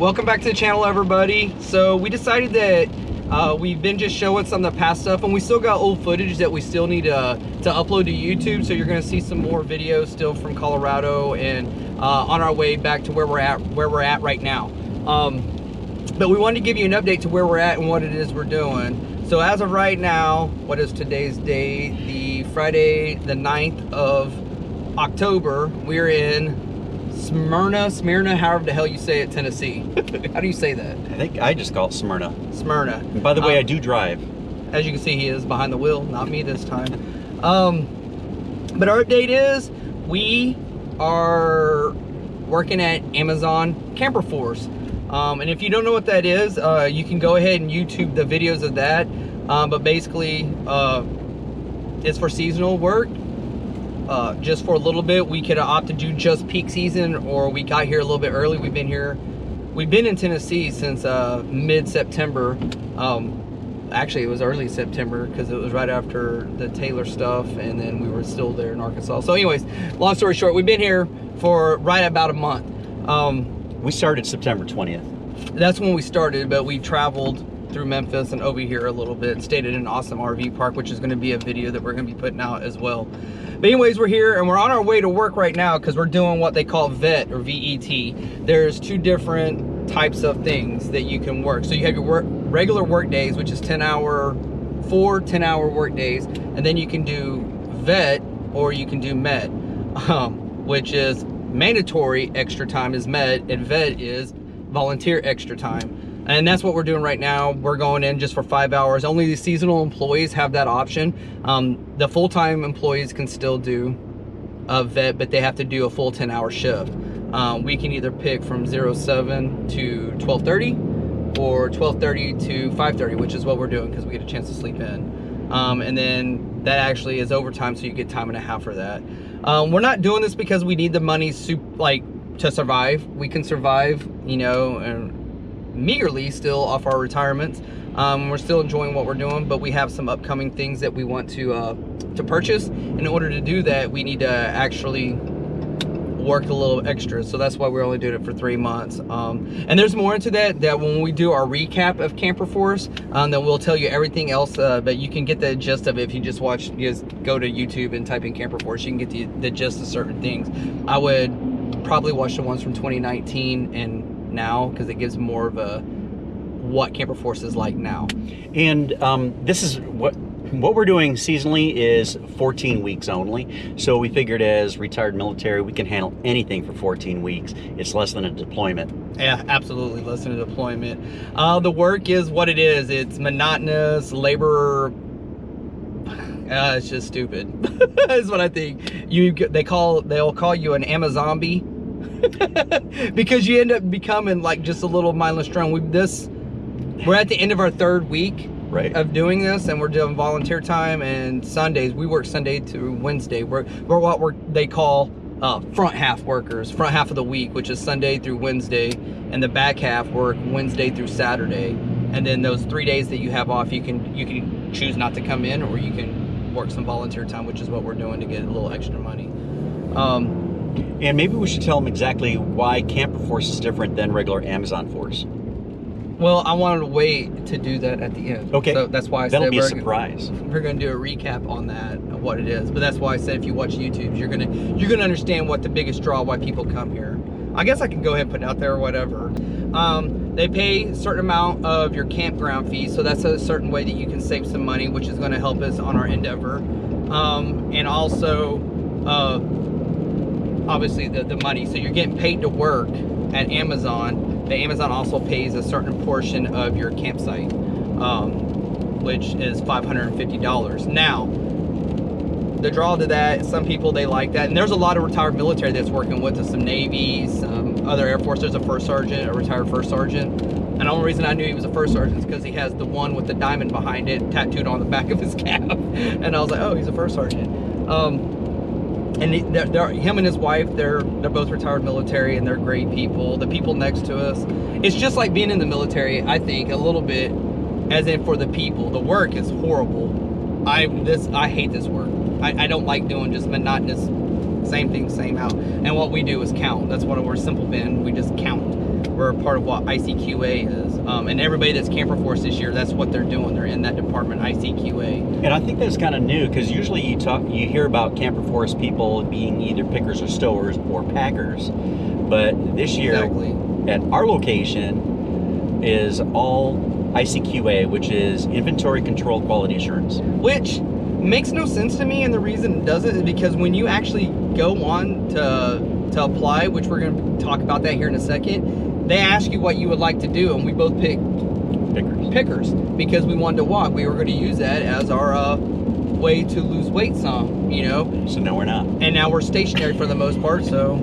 Welcome back to the channel, everybody. So we decided that we've been just showing some of the past stuff, and we still got old footage that we still need to upload to YouTube. So you're going to see some more videos still from Colorado and on our way back to where we're at right now. But we wanted to give you an update to where we're at and what it is we're doing. So as of right now, what is today's date? The Friday, the 9th of October. We're in Smyrna, however the hell you say it, Tennessee. How do you say that? I think I just call it Smyrna. And by the way, I do drive. As you can see, he is behind the wheel, not me this time. But our update is we are working at Amazon CamperForce. And if you don't know what that is, you can go ahead and YouTube the videos of that. But basically, it's for seasonal work. Just for a little bit. We could opt to do just peak season, or we got here a little bit early. We've been in Tennessee since mid-September. Actually, it was early September because it was right after the Taylor stuff, and then we were still there in Arkansas. So anyways, long story short, we've been here for right about a month. We started September 20th. That's when we started, but we traveled through Memphis and over here a little bit, stayed at an awesome RV park, which is going to be a video that we're going to be putting out as well. But anyways, we're here and we're on our way to work right now because we're doing what they call VET, or VET. There's two different types of things that you can work. So you have your regular work days, which is 10-hour work days, and then you can do VET or you can do MET, which is mandatory extra time is MET, and VET is volunteer extra time. And that's what we're doing right now. We're going in just for 5 hours. Only the seasonal employees have that option. The full-time employees can still do a VET, but they have to do a full 10-hour shift. We can either pick from 07 to 12:30 or 12:30 to 5:30, which is what we're doing because we get a chance to sleep in. And then that actually is overtime, so you get time and a half for that. We're not doing this because we need the money to survive. We can survive, you know, and meagerly still off our retirements. We're still enjoying what we're doing, but we have some upcoming things that we want to purchase. In order to do that, we need to actually work a little extra. So that's why we're only doing it for 3 months. And there's more into that when we do our recap of CamperForce, then we'll tell you everything else. But you can get the gist of it if you just go to YouTube and type in CamperForce. You can get the gist of certain things. I would probably watch the ones from 2019 and now, because it gives more of what CamperForce is like now. And this is what we're doing seasonally is 14 weeks only. So we figured as retired military, we can handle anything for 14 weeks. It's less than a deployment. Yeah, absolutely less than a deployment. The work is what it is. It's monotonous labor. It's just stupid. That's what I think. They'll call you an Amazombie. Because you end up becoming like just a little mindless drone. We're at the end of our 3rd week of doing this, and we're doing volunteer time and Sundays. We work Sunday through Wednesday. We're what they call front half workers, front half of the week, which is Sunday through Wednesday, and the back half work Wednesday through Saturday. And then those 3 days that you have off, you can choose not to come in, or you can work some volunteer time, which is what we're doing to get a little extra money. And maybe we should tell them exactly why CamperForce is different than regular Amazon Force. Well, I wanted to wait to do that at the end. Okay. So that's why I That'll said be a surprise. We're going to do a recap on that, of what it is. But that's why I said if you watch YouTube, you're gonna understand what the biggest draw, why people come here. I guess I can go ahead and put it out there or whatever. They pay a certain amount of your campground fee, so that's a certain way that you can save some money, which is going to help us on our endeavor. And also, obviously the money. So you're getting paid to work at Amazon. The Amazon also pays a certain portion of your campsite, which is $550. Now, the draw to that, some people, they like that. And there's a lot of retired military that's working with us, some Navy, some other Air Force. There's a first sergeant, a retired first sergeant. And the only reason I knew he was a first sergeant is because he has the one with the diamond behind it tattooed on the back of his cap. And I was like, oh, he's a first sergeant. And him and his wife, they're both retired military, and they're great people. The people next to us, it's just like being in the military, I think, a little bit, as in for the people. The work is horrible. I hate this work. I don't like doing just monotonous, same thing, same out. And what we do is count. That's what we're simple men. We just count. We're a part of what ICQA is. And everybody that's CamperForce this year, that's what they're doing. They're in that department, ICQA. And I think that's kind of new, because usually you hear about CamperForce people being either pickers or stowers or packers. But this year, Exactly. at our location, is all ICQA, which is Inventory Control Quality Assurance. Which makes no sense to me, and the reason it doesn't is because when you actually go on to apply, which we're going to talk about that here in a second, they ask you what you would like to do, and we both picked pickers because we wanted to walk. We were going to use that as our way to lose weight some, you know. So now we're not. And now we're stationary for the most part, so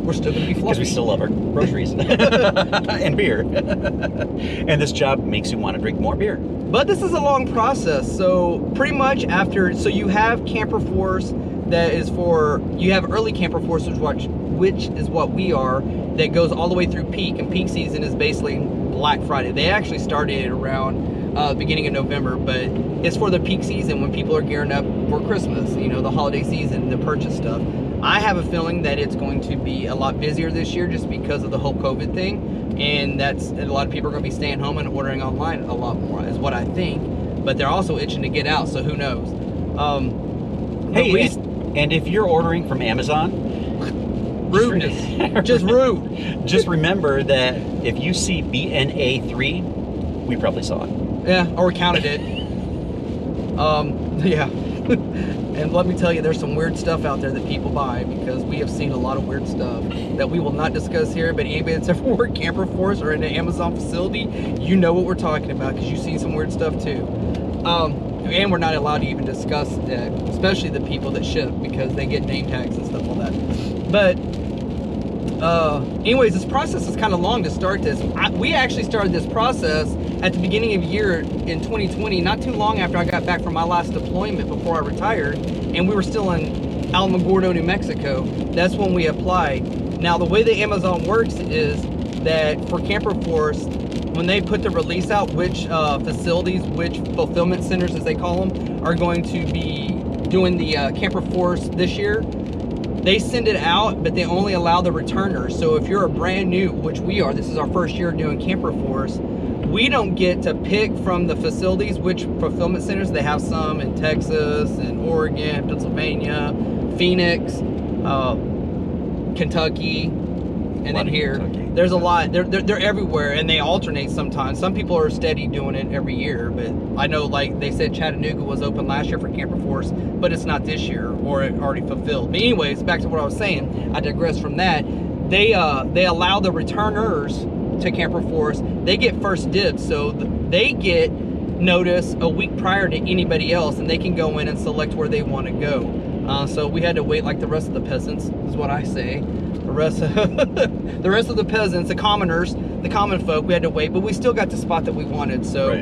we're still going to be fluffy. Because we still love our groceries and beer. And this job makes you want to drink more beer. But this is a long process. So pretty much so you have CamperForce that is you have early CamperForce, which is what we are, that goes all the way through peak. And peak season is basically Black Friday. They actually started around beginning of November, but it's for the peak season when people are gearing up for Christmas, you know, the holiday season, to purchase stuff. I have a feeling that it's going to be a lot busier this year just because of the whole COVID thing, and a lot of people are going to be staying home and ordering online a lot more, is what I think. But they're also itching to get out, so who knows? Hey, and if you're ordering from Amazon, rudeness, just rude. Just remember that if you see BNA3, we probably saw it. Yeah, or we counted it. Yeah. And let me tell you, there's some weird stuff out there that people buy, because we have seen a lot of weird stuff that we will not discuss here, but anybody that's ever worked CamperForce or in an Amazon facility, you know what we're talking about, because you've seen some weird stuff too. And we're not allowed to even discuss that, especially the people that ship, because they get name tags and stuff like that. But anyways, this process is kind of long to start this. We actually started this process at the beginning of the year in 2020, not too long after I got back from my last deployment before I retired, and we were still in Alamogordo, New Mexico. That's when we applied. Now, the way that Amazon works is that for CamperForce, when they put the release out, which facilities, which fulfillment centers, as they call them, are going to be doing the CamperForce this year, they send it out, but they only allow the returners. So if you're a brand new, which we are, this is our first year doing CamperForce, we don't get to pick from the facilities which fulfillment centers. They have some in Texas and Oregon, Pennsylvania, Phoenix, Kentucky, and then here. Kentucky. There's a lot. They're everywhere, and they alternate sometimes. Some people are steady doing it every year, but I know, like they said, Chattanooga was open last year for CamperForce, but it's not this year, or it already fulfilled. But anyways, back to what I was saying. I digress from that. They allow the returners to CamperForce. They get first dibs, so they get notice a week prior to anybody else, and they can go in and select where they want to go. So we had to wait like the rest of the peasants, is what I say. The rest of the peasants, the commoners, the common folk, we had to wait, but we still got the spot that we wanted. So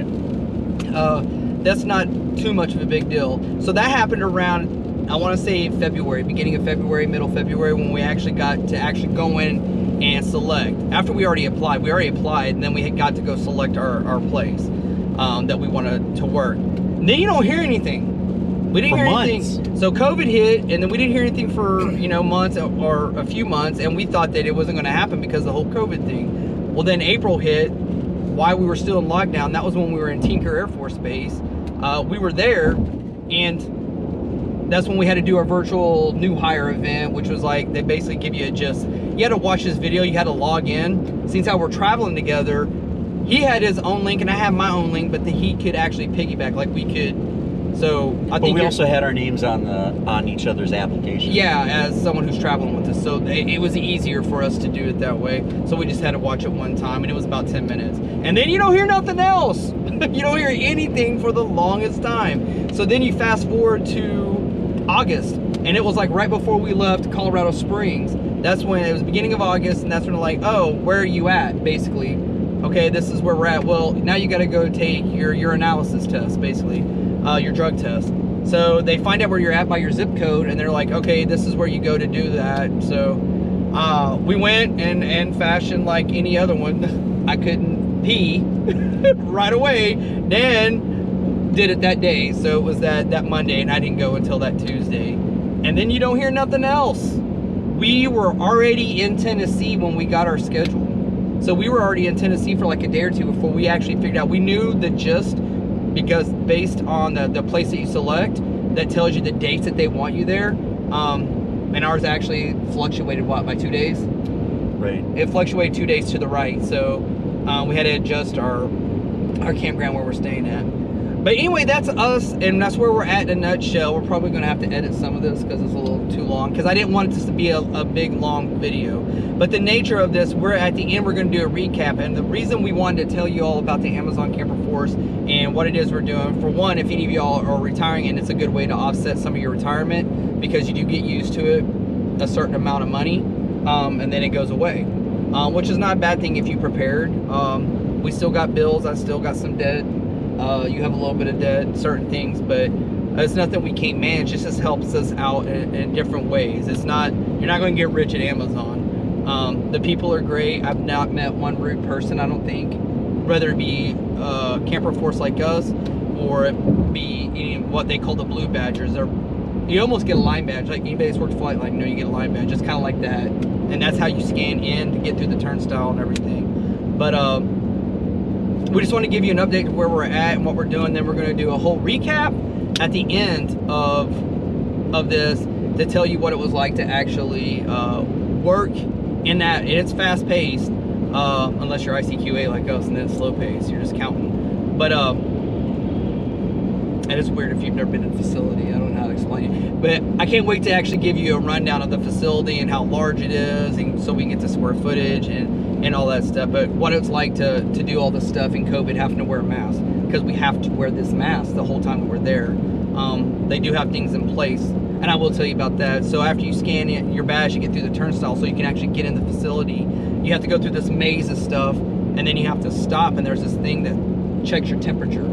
that's not too much of a big deal. So that happened around, I want to say February, beginning of February, middle February, when we actually got to go in and select. After we already applied, and then we had got to go select our place that we wanted to work. And then you don't hear anything. We didn't hear anything. So COVID hit, and then we didn't hear anything for, you know, months or a few months, and we thought that it wasn't going to happen because of the whole COVID thing. Well, then April hit while we were still in lockdown. That was when we were in Tinker Air Force Base. We were there, and that's when we had to do our virtual new hire event, which was like, they basically give you you had to watch this video, you had to log in. Since how we're traveling together, he had his own link and I have my own link, but he could actually piggyback, like we could. So I think we also had our names on each other's applications. Yeah, as someone who's traveling with us, so it was easier for us to do it that way. So we just had to watch it one time, and it was about 10 minutes. And then you don't hear nothing else. You don't hear anything for the longest time. So then you fast forward to August, and it was like right before we left Colorado Springs. That's when it was beginning of August, and that's when they're like, oh, where are you at, basically? Okay, this is where we're at. Well, now you got to go take your urinalysis test, basically. Your drug test. So they find out where you're at by your zip code, and they're like, okay, this is where you go to do that. So we went and fashioned like any other one. I couldn't pee right away. Then did it that day. So it was that Monday, and I didn't go until that Tuesday. And then you don't hear nothing else. We were already in Tennessee when we got our schedule. So we were already in Tennessee for like a day or two before we actually figured out. We knew the gist because based on the place that you select, that tells you the dates that they want you there. And ours actually fluctuated, what, by 2 days? Right. It fluctuated 2 days to the right. So we had to adjust our campground where we're staying at. But anyway, that's us, and that's where we're at in a nutshell. We're probably going to have to edit some of this because it's a little too long, because I didn't want this to be a big, long video. But the nature of this, we're at the end, we're going to do a recap. And the reason we wanted to tell you all about the Amazon CamperForce and what it is we're doing, for one, if any of y'all are retiring, and it's a good way to offset some of your retirement, because you do get used to it, a certain amount of money, and then it goes away, which is not a bad thing if you prepared. We still got bills. I still got some debt. You have a little bit of debt, certain things, but it's nothing we can't manage. It just helps us out in different ways. It's not, you're not going to get rich at Amazon. The people are great. I've not met one rude person, I don't think, whether it be CamperForce like us, or it be what they call the blue badgers. You almost get a line badge. Like anybody that's worked flight, like, you know, you get a line badge. It's kind of like that, and that's how you scan in to get through the turnstile and everything. But we just want to give you an update of where we're at and what we're doing. Then we're going to do a whole recap at the end of this to tell you what it was like to actually work in that. And it's fast paced, unless you're ICQA like us, and then it's slow paced. You're just counting. But and it's weird if you've never been in a facility. I don't know how to explain it. But I can't wait to actually give you a rundown of the facility and how large it is, and so we can get the square footage and all that stuff. But what it's like to do all this stuff in COVID, having to wear a mask, because we have to wear this mask the whole time that we're there. They do have things in place, and I will tell you about that. So after you scan your badge, you get through the turnstile so you can actually get in the facility. You have to go through this maze of stuff, and then you have to stop, and there's this thing that checks your temperature.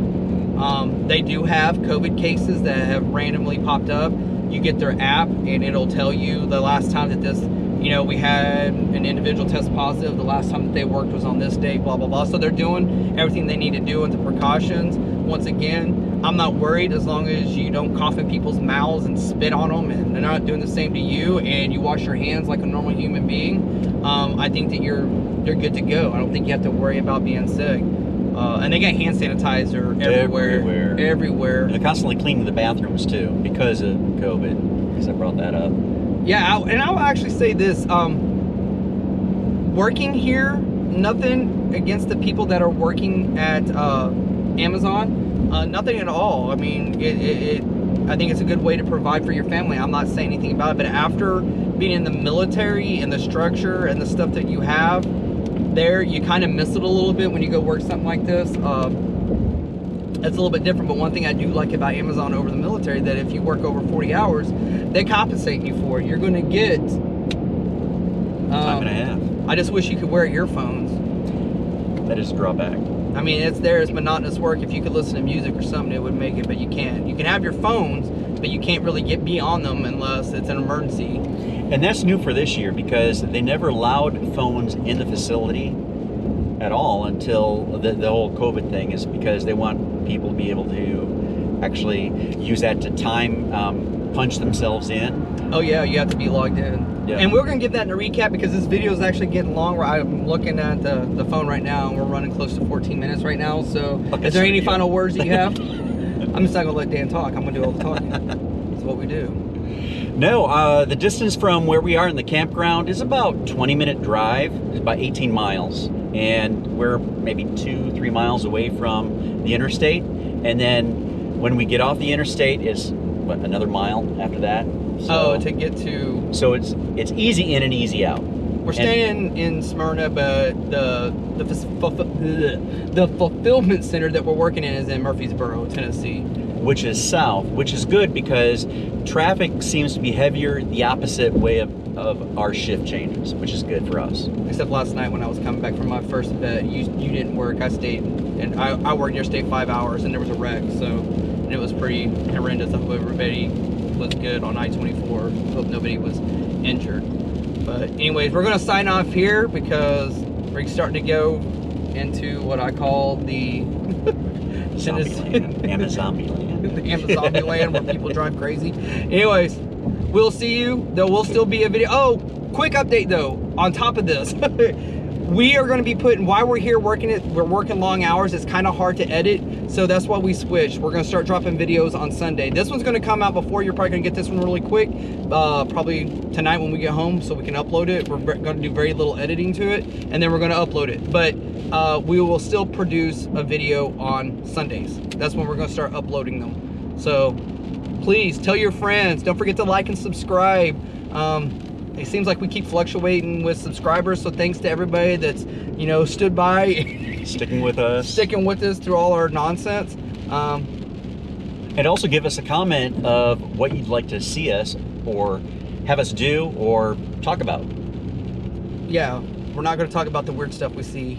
They do have COVID cases that have randomly popped up. You get their app, and it'll tell you the last time that this, you know, we had an individual test positive. The last time that they worked was on this day, blah, blah, blah. So they're doing everything they need to do into precautions. Once again, I'm not worried as long as you don't cough in people's mouths and spit on them, and they're not doing the same to you, and you wash your hands like a normal human being. I think that you're good to go. I don't think you have to worry about being sick. And they got hand sanitizer everywhere. And they're constantly cleaning the bathrooms too because of COVID, because I brought that up. Yeah, and I'll actually say this, working here, nothing against the people that are working at Amazon, nothing at all. I mean, I think it's a good way to provide for your family. I'm not saying anything about it, but after being in the military and the structure and the stuff that you have there, you kind of miss it a little bit when you go work something like this. It's a little bit different, but one thing I do like about Amazon over the military, that if you work over 40 hours, they compensate you for it. You're going to get time and a half. I just wish you could wear earphones. That is a drawback. I mean, it's there, it's monotonous work. If you could listen to music or something, it would make it, but you can't. You can have your phones, but you can't really be on them unless it's an emergency. And that's new for this year, because they never allowed phones in the facility at all until the whole COVID thing, is because they want people to be able to actually use that to punch themselves in. Oh yeah, you have to be logged in. Yeah. And we're going to give that in a recap, because this video is actually getting long. I'm looking at the phone right now, and we're running close to 14 minutes right now. So is there any final words that you have? I'm just not going to let Dan talk. I'm going to do all the talking. That's what we do. No, the distance from where we are in the campground is about 20-minute drive. It's about 18 miles. And we're maybe 2-3 miles away from the interstate. And then when we get off the interstate, is what, another mile after that? So, to get to... So it's easy in and easy out. We're staying in Smyrna, but the fulfillment center that we're working in is in Murfreesboro, Tennessee. Which is south, which is good because traffic seems to be heavier the opposite way of our shift changes, which is good for us. Except last night when I was coming back from my first vet, you didn't work. I stayed, and I worked here, stayed 5 hours, and there was a wreck, and it was pretty horrendous. I hope everybody was good on I-24. Hope nobody was injured. But anyways, we're going to sign off here because we're starting to go into what I call the Amazon land. The Amazon land where people drive crazy. Anyways, we'll see you. There will still be a video. Oh, quick update though. On top of this, we are going to be putting, while we're here we're working long hours, it's kind of hard to edit, so that's why we switched. We're going to start dropping videos on Sunday. This one's going to come out before. You're probably going to get this one really quick, probably tonight when we get home, so we can upload it. We're going to do very little editing to it, and then we're going to upload it. But we will still produce a video on Sundays. That's when we're going to start uploading them. So please tell your friends. Don't forget to like and subscribe. It seems like we keep fluctuating with subscribers, so thanks to everybody that's, you know, stood by, sticking with us through all our nonsense. And also give us a comment of what you'd like to see us or have us do or talk about. Yeah, we're not going to talk about the weird stuff we see.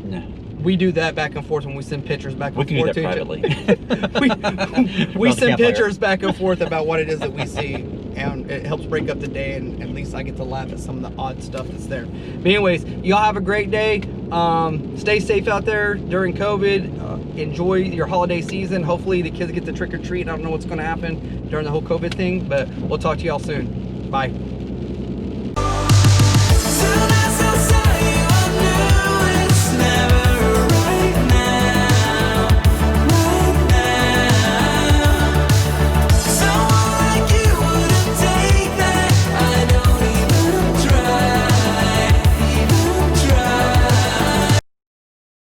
No. We do that back and forth when we send pictures back and forth. We can do that privately. we send pictures back and forth about what it is that we see, and it helps break up the day, and at least I get to laugh at some of the odd stuff that's there. But anyways, y'all have a great day. Stay safe out there during COVID. Enjoy your holiday season. Hopefully the kids get to trick or treat. I don't know what's going to happen during the whole COVID thing, but we'll talk to y'all soon. Bye.